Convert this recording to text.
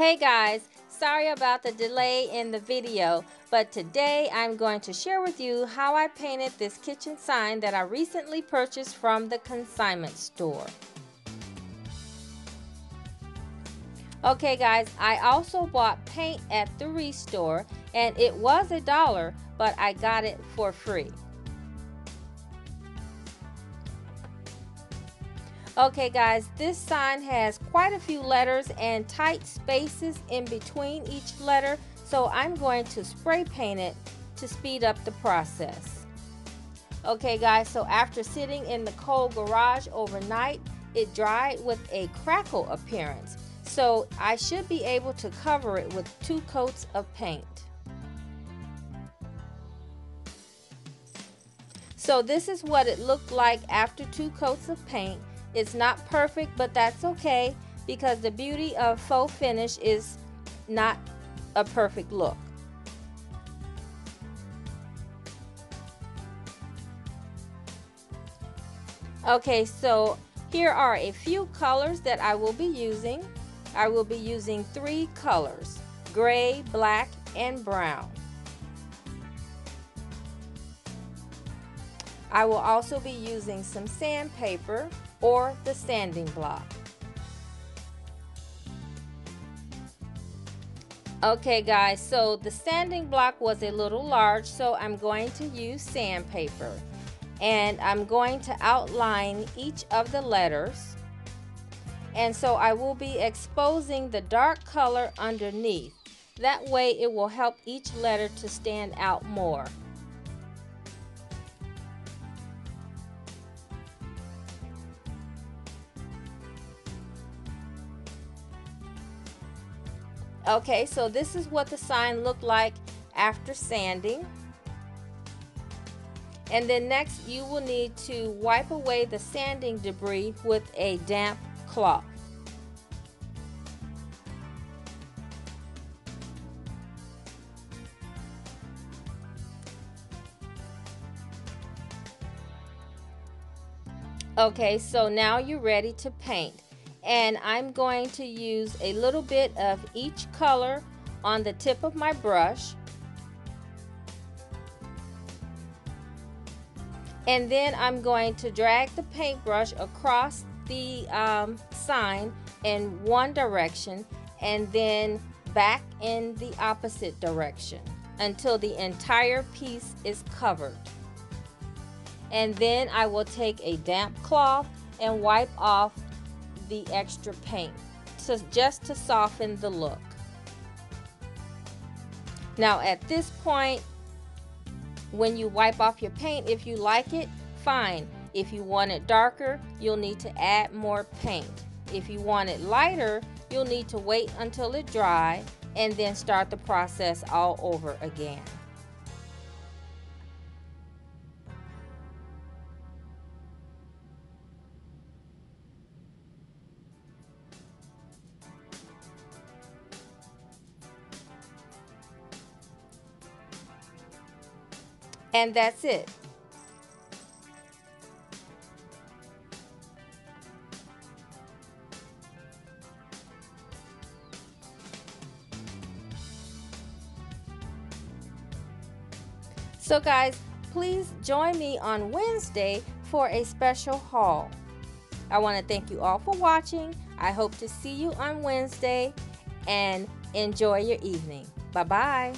Hey guys, sorry about the delay in the video, but today I'm going to share with you how I painted this kitchen sign that I recently purchased from the consignment store. Okay guys, I also bought paint at the Thrift store and it was $1, but I got it for free. Okay guys, this sign has quite a few letters and tight spaces in between each letter, so I'm going to spray paint it to speed up the process. Okay guys, so after sitting in the cold garage overnight, it dried with a crackle appearance, so I should be able to cover it with 2 coats of paint. So this is what it looked like after 2 coats of paint. It's not perfect, but that's okay because the beauty of faux finish is not a perfect look. Okay, so here are a few colors that I will be using. I will be using 3 colors: gray, black, and brown. I will also be using some sandpaper or the sanding block. Okay guys, so the sanding block was a little large, so I'm going to use sandpaper. And I'm going to outline each of the letters. And so I will be exposing the dark color underneath. That way it will help each letter to stand out more. Okay, so this is what the sign looked like after sanding. And then next you will need to wipe away the sanding debris with a damp cloth. Okay, so now you're ready to paint. And I'm going to use a little bit of each color on the tip of my brush. And then I'm going to drag the paintbrush across the sign in one direction and then back in the opposite direction until the entire piece is covered. And then I will take a damp cloth and wipe off the extra paint just to soften the look. Now at this point, when you wipe off your paint, if you like it, fine. If you want it darker, you'll need to add more paint. If you want it lighter, you'll need to wait until it dries and then start the process all over again. And that's it. So guys, please join me on Wednesday for a special haul. I want to thank you all for watching. I hope to see you on Wednesday and enjoy your evening. Bye-bye.